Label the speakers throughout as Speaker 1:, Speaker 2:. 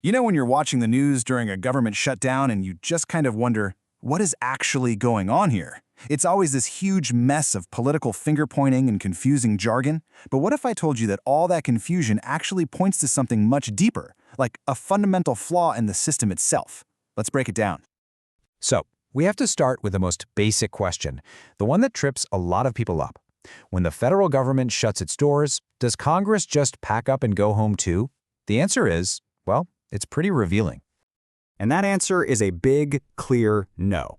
Speaker 1: You know when you're watching the news during a government shutdown and you just kind of wonder, what is actually going on here? It's always this huge mess of political finger-pointing and confusing jargon. But what if I told you that all that confusion actually points to something much deeper, like a fundamental flaw in the system itself? Let's break it down.
Speaker 2: So, we have to start with the most basic question, the one that trips a lot of people up. When the federal government shuts its doors, does Congress just pack up and go home too? The answer is, well, it's pretty revealing.
Speaker 3: And that answer is a big, clear no.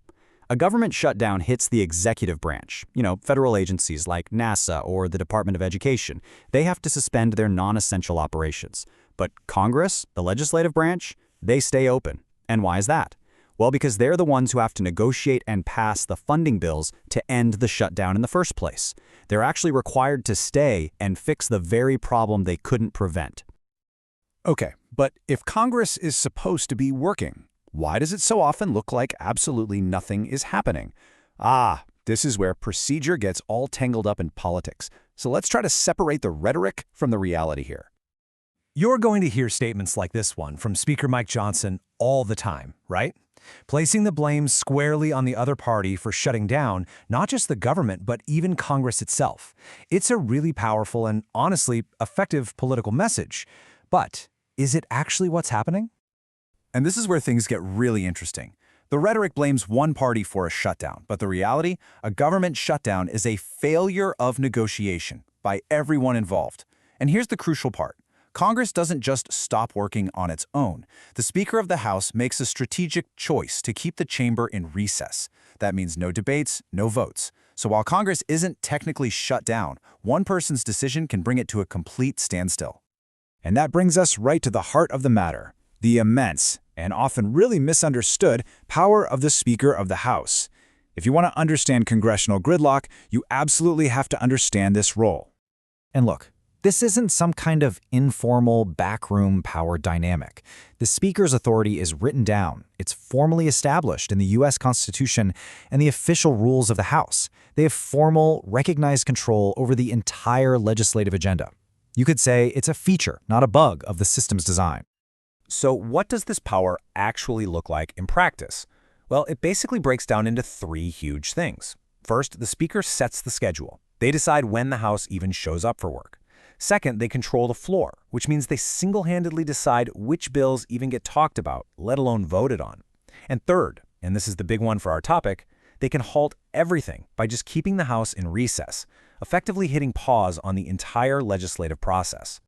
Speaker 3: A government shutdown hits the executive branch, federal agencies like NASA or the Department of Education. They have to suspend their non-essential operations. But Congress, the legislative branch, they stay open. And why is that? Well, because they're the ones who have to negotiate and pass the funding bills to end the shutdown in the first place. They're actually required to stay and fix the very problem they couldn't prevent.
Speaker 1: Okay, but if Congress is supposed to be working, why does it so often look like absolutely nothing is happening? This is where procedure gets all tangled up in politics. So let's try to separate the rhetoric from the reality here.
Speaker 2: You're going to hear statements like this one from Speaker Mike Johnson all the time, right? Placing the blame squarely on the other party for shutting down not just the government, but even Congress itself. It's a really powerful and honestly effective political message. But is it actually what's happening?
Speaker 1: And this is where things get really interesting. The rhetoric blames one party for a shutdown, but the reality, a government shutdown is a failure of negotiation by everyone involved. And here's the crucial part. Congress doesn't just stop working on its own. The Speaker of the House makes a strategic choice to keep the chamber in recess. That means no debates, no votes. So while Congress isn't technically shut down, one person's decision can bring it to a complete standstill.
Speaker 2: And that brings us right to the heart of the matter, the immense, and often really misunderstood, power of the Speaker of the House. If you want to understand congressional gridlock, you absolutely have to understand this role. And look, this isn't some kind of informal backroom power dynamic. The Speaker's authority is written down. It's formally established in the U.S. Constitution and the official rules of the House. They have formal, recognized control over the entire legislative agenda. You could say it's a feature, not a bug, of the system's design.
Speaker 3: So what does this power actually look like in practice? Well, it basically breaks down into three huge things. First, the Speaker sets the schedule. They decide when the House even shows up for work. Second, they control the floor, which means they single-handedly decide which bills even get talked about, let alone voted on. And third, and this is the big one for our topic, they can halt everything by just keeping the House in recess, effectively hitting pause on the entire legislative process.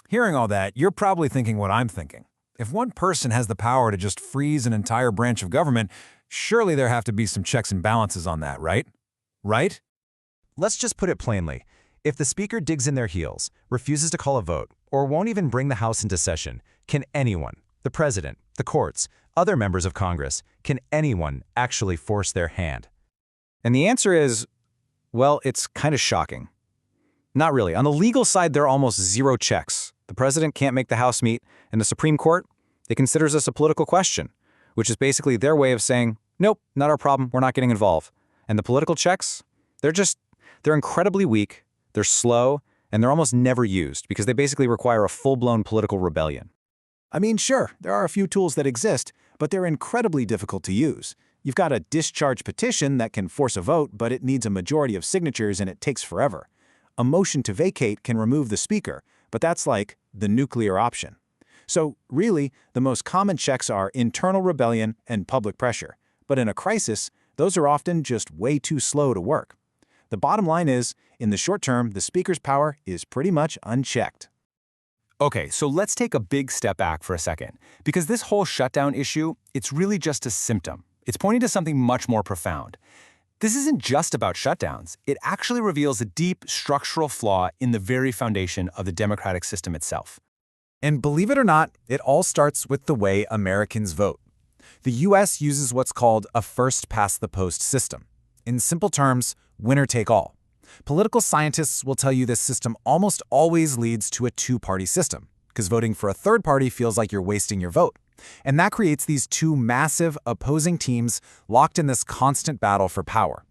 Speaker 2: Hearing all that, you're probably thinking what I'm thinking. If one person has the power to just freeze an entire branch of government, surely there have to be some checks and balances on that, right? Right? Let's just put it plainly. If the Speaker digs in their heels, refuses to call a vote, or won't even bring the House into session, can anyone, the President, the courts, other members of Congress, can anyone actually force their hand?
Speaker 1: And the answer is, well, it's kind of shocking. Not really. On the legal side, there are almost zero checks. The president can't make the House meet, and the Supreme Court, they considers this a political question, which is basically their way of saying, nope, not our problem, we're not getting involved. And the political checks, they're incredibly weak, they're slow, and they're almost never used because they basically require a full-blown political rebellion.
Speaker 4: I mean, sure, there are a few tools that exist, but they're incredibly difficult to use. You've got a discharge petition that can force a vote, but it needs a majority of signatures and it takes forever. A motion to vacate can remove the Speaker, but that's like the nuclear option. So really, the most common checks are internal rebellion and public pressure. But in a crisis, those are often just way too slow to work. The bottom line is, in the short term, the Speaker's power is pretty much unchecked.
Speaker 1: Okay, so let's take a big step back for a second, because this whole shutdown issue, it's really just a symptom. It's pointing to something much more profound. This isn't just about shutdowns. It actually reveals a deep structural flaw in the very foundation of the democratic system itself.
Speaker 2: And believe it or not, it all starts with the way Americans vote. The U.S. uses what's called a first-past-the-post system. In simple terms, winner take all. Political scientists will tell you this system almost always leads to a two-party system, because voting for a third party feels like you're wasting your vote. And that creates these two massive opposing teams locked in this constant battle for power.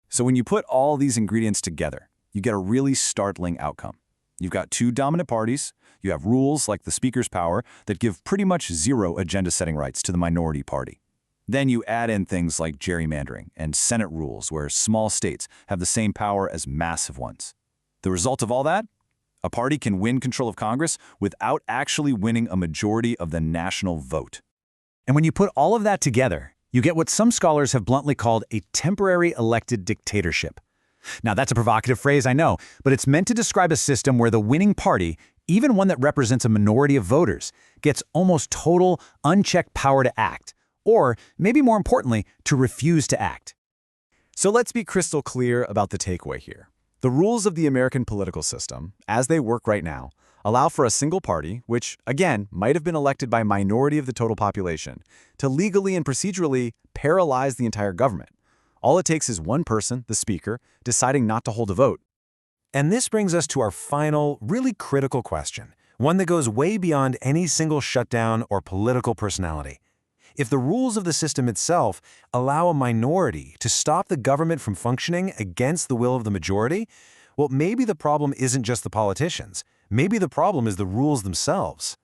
Speaker 1: So when you put all these ingredients together, you get a really startling outcome. You've got two dominant parties. You have rules like the Speaker's power that give pretty much zero agenda-setting rights to the minority party. Then you add in things like gerrymandering and Senate rules where small states have the same power as massive ones. The result of all that? A party can win control of Congress without actually winning a majority of the national vote.
Speaker 3: And when you put all of that together, you get what some scholars have bluntly called a temporary elected dictatorship. Now, that's a provocative phrase, I know, but it's meant to describe a system where the winning party, even one that represents a minority of voters, gets almost total, unchecked power to act, or, maybe more importantly, to refuse to act.
Speaker 2: So let's be crystal clear about the takeaway here. The rules of the American political system, as they work right now, allow for a single party, which, again, might have been elected by a minority of the total population, to legally and procedurally paralyze the entire government. All it takes is one person, the Speaker, deciding not to hold a vote.
Speaker 3: And this brings us to our final, really critical question, one that goes way beyond any single shutdown or political personality. If the rules of the system itself allow a minority to stop the government from functioning against the will of the majority, well, maybe the problem isn't just the politicians. Maybe the problem is the rules themselves.